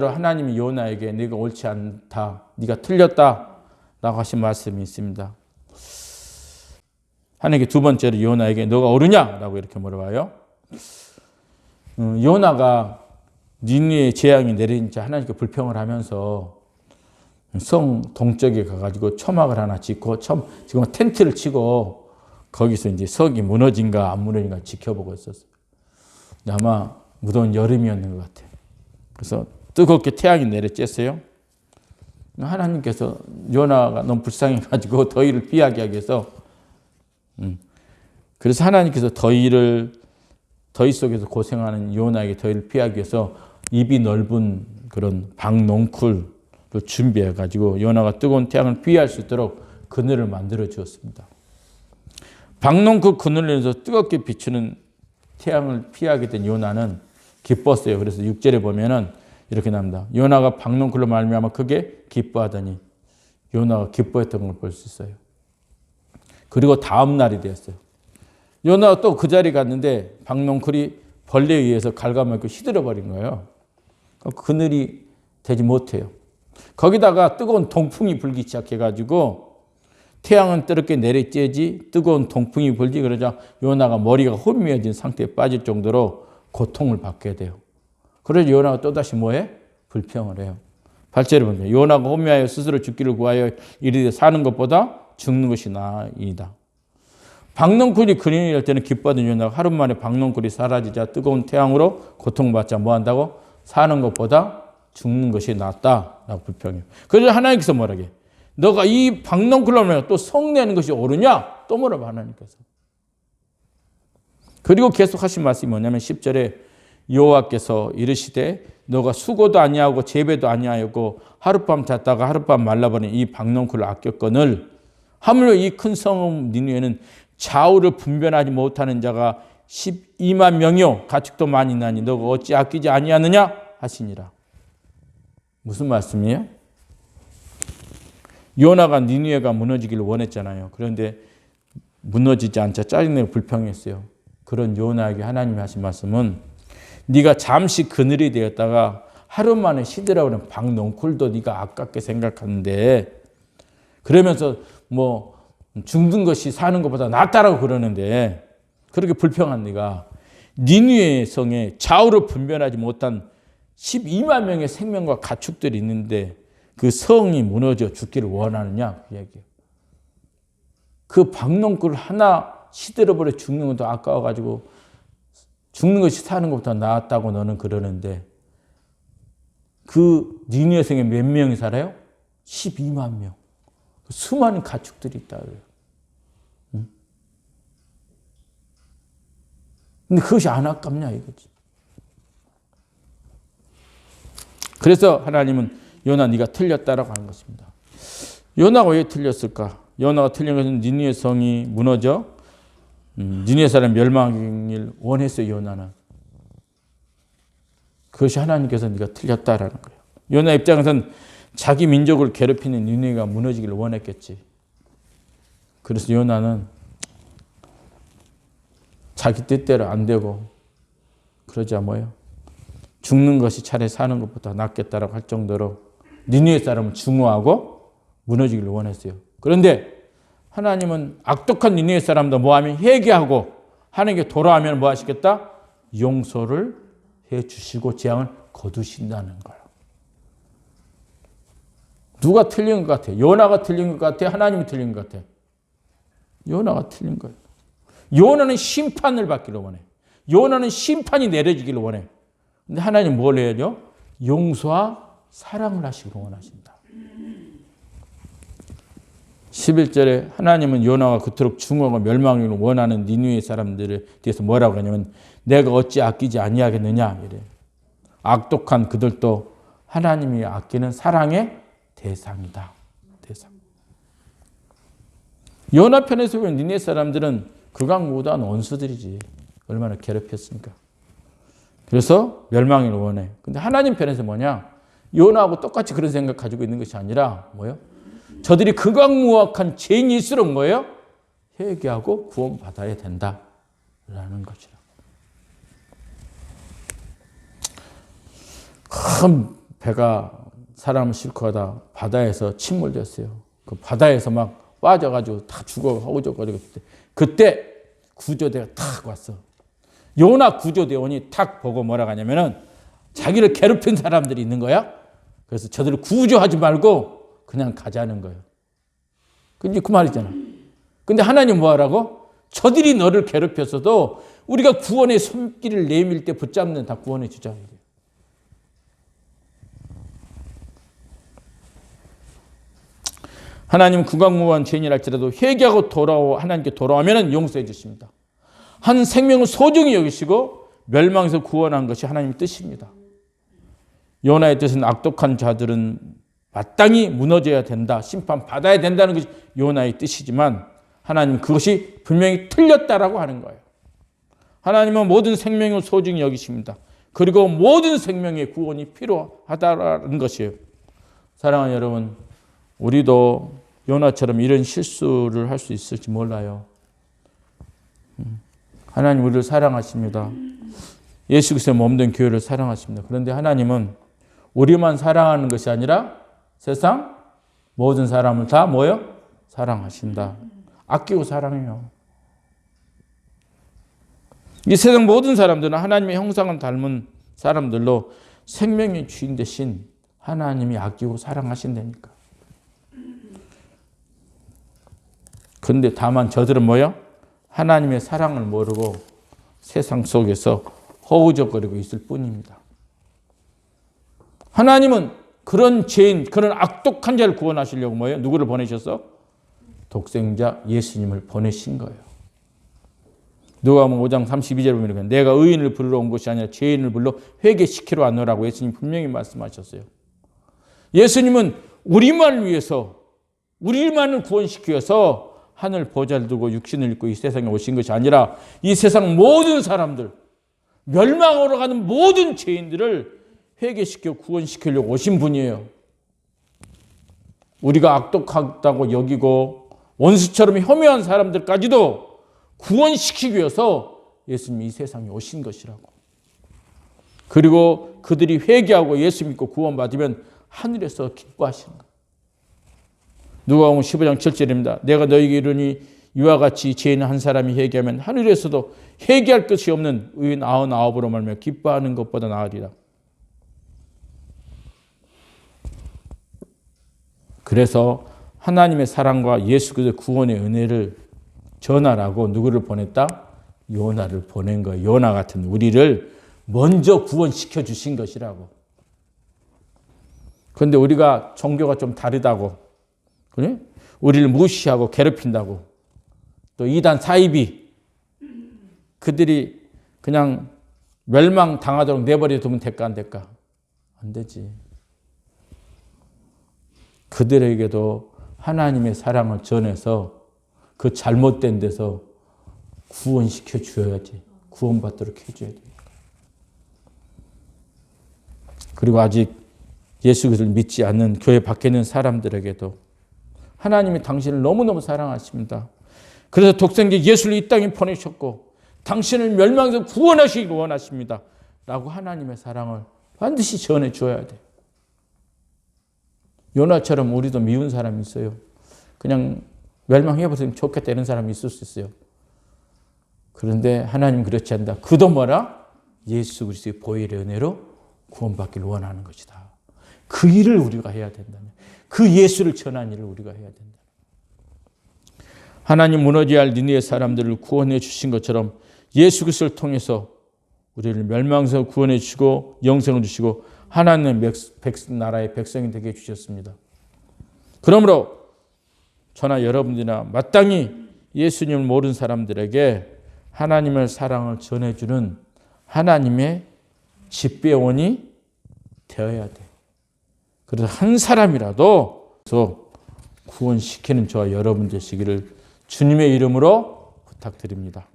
하나님이 요나에게 네가 옳지 않다, 네가 틀렸다 라고 하신 말씀이 있습니다. 하나님께 두 번째로 요나에게 너가 옳으냐? 라고 이렇게 물어봐요. 요나가 니느웨의 재앙이 내리자 하나님께 불평을 하면서 성 동쪽에 가가지고 초막을 하나 짓고 지금 텐트를 치고 거기서 이제 석이 무너진가 안 무너진가 지켜보고 있었어요. 아마 무더운 여름이었는 것 같아요. 그래서 뜨겁게 태양이 내려쬐어요. 하나님께서 요나가 너무 불쌍해가지고 더위를 피하게 하기 위해서 그래서 하나님께서 더위 속에서 고생하는 요나에게 더위를 피하기 위해서 입이 넓은 그런 박농쿨을 준비해가지고 요나가 뜨거운 태양을 피할 수 있도록 그늘을 만들어 주었습니다. 박농쿨 그늘에서 뜨겁게 비추는 태양을 피하게 된 요나는 기뻤어요. 그래서 6절에 보면은 이렇게 나옵니다. 요나가 박농쿨로 말미암아 크게 기뻐하더니 요나가 기뻐했던 걸 볼 수 있어요. 그리고 다음 날이 되었어요. 요나가 또 그 자리에 갔는데 박농쿨이 벌레에 의해서 갉아먹고 시들어버린 거예요. 그늘이 되지 못해요. 거기다가 뜨거운 동풍이 불기 시작해가지고 태양은 뜨겁게 내리쬐지 뜨거운 동풍이 불지 그러자 요나가 머리가 혼미해진 상태에 빠질 정도로 고통을 받게 돼요. 그래서 요나가 또다시 뭐해? 불평을 해요. 8절에 보면 요나가 혼미하여 스스로 죽기를 구하여 이르되 사는 것보다 죽는 것이 나이다. 박농쿨이 근인이 될 때는 기뻐하던 요나가 하루 만에 박농쿨이 사라지자 뜨거운 태양으로 고통받자 뭐 한다고? 사는 것보다 죽는 것이 낫다라고 불평해요. 그래서 하나님께서 뭐라게? 너가 이 박농쿨로 말하면 또 성내는 것이 옳으냐? 또 물어봐 하나님께서. 그리고 계속 하신 말씀이 뭐냐면 10절에 여호와께서 이르시되 너가 수고도 아니하고 재배도 아니하였고 하룻밤 잤다가 하룻밤 말라버린 이 박농쿨을 아꼈거늘 하물며 이 큰 성 니느웨는 좌우를 분별하지 못하는 자가 12만 명이요 가축도 많이 나니 너가 어찌 아끼지 아니하느냐 하시니라. 무슨 말씀이에요? 요나가 니느웨가 무너지기를 원했잖아요. 그런데 무너지지 않자 짜증내고 불평했어요. 그런 요나에게 하나님이 하신 말씀은 네가 잠시 그늘이 되었다가 하루 만에 시들어버린 박농쿨도 네가 아깝게 생각하는데 그러면서 뭐 죽는 것이 사는 것보다 낫다라고 그러는데 그렇게 불평한 네가 니느웨 성에 좌우를 분별하지 못한 12만 명의 생명과 가축들이 있는데 그 성이 무너져 죽기를 원하느냐 그 얘기예요. 그 박농쿨 하나 시들어버려 죽는 것도 아까워가지고 죽는 것이 사는 것보다 낫다고 너는 그러는데 그 니느웨 성에 몇 명이 살아요? 12만 명. 수많은 가축들이 있다 그래요. 근데 그것이 안 아깝냐 이거지. 그래서 하나님은 요나 네가 틀렸다라고 하는 것입니다. 요나가 왜 틀렸을까? 요나가 틀린 것은 니느웨 성이 무너져 니느웨 사람 멸망을 원했어요. 요나는. 그것이 하나님께서 네가 틀렸다라는 거예요. 요나 입장에서는 자기 민족을 괴롭히는 니느웨가 무너지기를 원했겠지. 그래서 요나는 자기 뜻대로 안 되고 그러자 뭐예요? 죽는 것이 차라리 사는 것보다 낫겠다라고 할 정도로 니느웨 사람은 증오하고 무너지기를 원했어요. 그런데 하나님은 악독한 니느웨 사람도 뭐하면 회개하고 하나님께 돌아오면 뭐 하시겠다? 용서를 해주시고 재앙을 거두신다는 거예요. 누가 틀린 것 같아? 요나가 틀린 것 같아? 하나님이 틀린 것 같아? 요나가 틀린 거예요. 요나는 심판을 받기를 원해. 요나는 심판이 내려지기를 원해. 근데 하나님 뭘 해야죠? 용서와 사랑을 하시기를 원하신다. 11절에 하나님은 요나가 그토록 증오하고 멸망을 원하는 니느웨 사람들에 대해서 뭐라고 하냐면 내가 어찌 아끼지 아니하겠느냐 이래. 악독한 그들도 하나님이 아끼는 사랑의 대상이다. 대상. 요나 편에서 보면 니느웨 사람들은 극악무도한 원수들이지. 얼마나 괴롭혔습니까? 그래서 멸망을 원해. 근데 하나님 편에서 뭐냐? 요나하고 똑같이 그런 생각 가지고 있는 것이 아니라 뭐예요? 저들이 극악무악한 죄인일수록 뭐예요? 회개하고 구원받아야 된다라는 것이라. 큰 배가 사람을 싣고 가다 바다에서 침몰됐어요. 그 바다에서 막 빠져가지고 다 죽어 허우적거리고 그때 구조대가 탁 왔어. 요나 구조대원이 탁 보고 뭐라고 하냐면은 자기를 괴롭힌 사람들이 있는 거야. 그래서 저들을 구조하지 말고 그냥 가자는 거예요. 근데 그 말이잖아. 근데 하나님 뭐 하라고? 저들이 너를 괴롭혔어도 우리가 구원의 손길을 내밀 때 붙잡는 다 구원해 주자. 하나님 구강무한 죄인이랄지라도 회개하고 하나님께 돌아오면 용서해 주십니다. 한 생명을 소중히 여기시고 멸망에서 구원한 것이 하나님의 뜻입니다. 요나의 뜻은 악독한 자들은 마땅히 무너져야 된다, 심판받아야 된다는 것이 요나의 뜻이지만 하나님은 그것이 분명히 틀렸다라고 하는 거예요. 하나님은 모든 생명을 소중히 여기십니다. 그리고 모든 생명의 구원이 필요하다는 것이에요. 사랑하는 여러분, 우리도 요나처럼 이런 실수를 할 수 있을지 몰라요. 하나님 우리를 사랑하십니다. 예수 그리스도의 몸된 교회를 사랑하십니다. 그런데 하나님은 우리만 사랑하는 것이 아니라 세상 모든 사람을 다 사랑하신다. 아끼고 사랑해요. 이 세상 모든 사람들은 하나님의 형상을 닮은 사람들로 생명의 주인 대신 하나님이 아끼고 사랑하신다니까. 그런데 다만 저들은 하나님의 사랑을 모르고 세상 속에서 허우적거리고 있을 뿐입니다. 하나님은 그런 죄인, 그런 악독한 자를 구원하시려고 누구를 보내셨어? 독생자 예수님을 보내신 거예요. 누가복음 5장 32절에 보면 내가 의인을 부르러 온 것이 아니라 죄인을 불러 회개시키러 왔노라고 예수님 분명히 말씀하셨어요. 예수님은 우리만을 위해서, 우리만을 구원시키기 위해서 하늘 보좌를 두고 육신을 입고 이 세상에 오신 것이 아니라 이 세상 모든 사람들, 멸망으로 가는 모든 죄인들을 회개시켜 구원시키려고 오신 분이에요. 우리가 악독하다고 여기고 원수처럼 혐오한 사람들까지도 구원시키기 위해서 예수님이 이 세상에 오신 것이라고. 그리고 그들이 회개하고 예수 믿고 구원받으면 하늘에서 기뻐하시는 거예요. 누가복음 15장 7절입니다. 내가 너희에게 이르니 이와 같이 죄인 한 사람이 회개하면 하늘에서도 회개할 것이 없는 의인 99으로 말미암아 기뻐하는 것보다 나으리라. 그래서 하나님의 사랑과 예수 그리스도의 구원의 은혜를 전하라고 누구를 보냈다? 요나를 보낸 거예요. 요나 같은 우리를 먼저 구원시켜 주신 것이라고. 그런데 우리가 종교가 좀 다르다고, 그래? 우리를 무시하고 괴롭힌다고, 또 이단 사이비, 그들이 그냥 멸망당하도록 내버려 두면 될까 안 될까? 안 되지. 그들에게도 하나님의 사랑을 전해서 그 잘못된 데서 구원시켜 주어야지. 구원받도록 해줘야 됩니다. 그리고 아직 예수 그리스도를 믿지 않는 교회 밖에 있는 사람들에게도 하나님이 당신을 너무너무 사랑하십니다. 그래서 독생자 예수를 이 땅에 보내셨고 당신을 멸망에서 구원하시기 원하십니다. 라고 하나님의 사랑을 반드시 전해 줘야 돼. 요나처럼 우리도 미운 사람이 있어요. 그냥 멸망해버리면 좋겠다 이런 사람이 있을 수 있어요. 그런데 하나님은 그렇지 않다. 그도 뭐라? 예수 그리스도의 보혈의 은혜로 구원받기를 원하는 것이다. 그 일을 우리가 해야 된다면, 그 예수를 전한 일을 우리가 해야 된다. 하나님 무너져야 할 니느웨 사람들을 구원해 주신 것처럼 예수 그리스도를 통해서 우리를 멸망에서 구원해 주시고 영생을 주시고 하나님의 나라의 백성이 되게 해주셨습니다. 그러므로 저나 여러분들이나 마땅히 예수님을 모르는 사람들에게 하나님의 사랑을 전해주는 하나님의 집배원이 되어야 돼. 그래서 한 사람이라도 구원시키는 저와 여러분 되시기를 주님의 이름으로 부탁드립니다.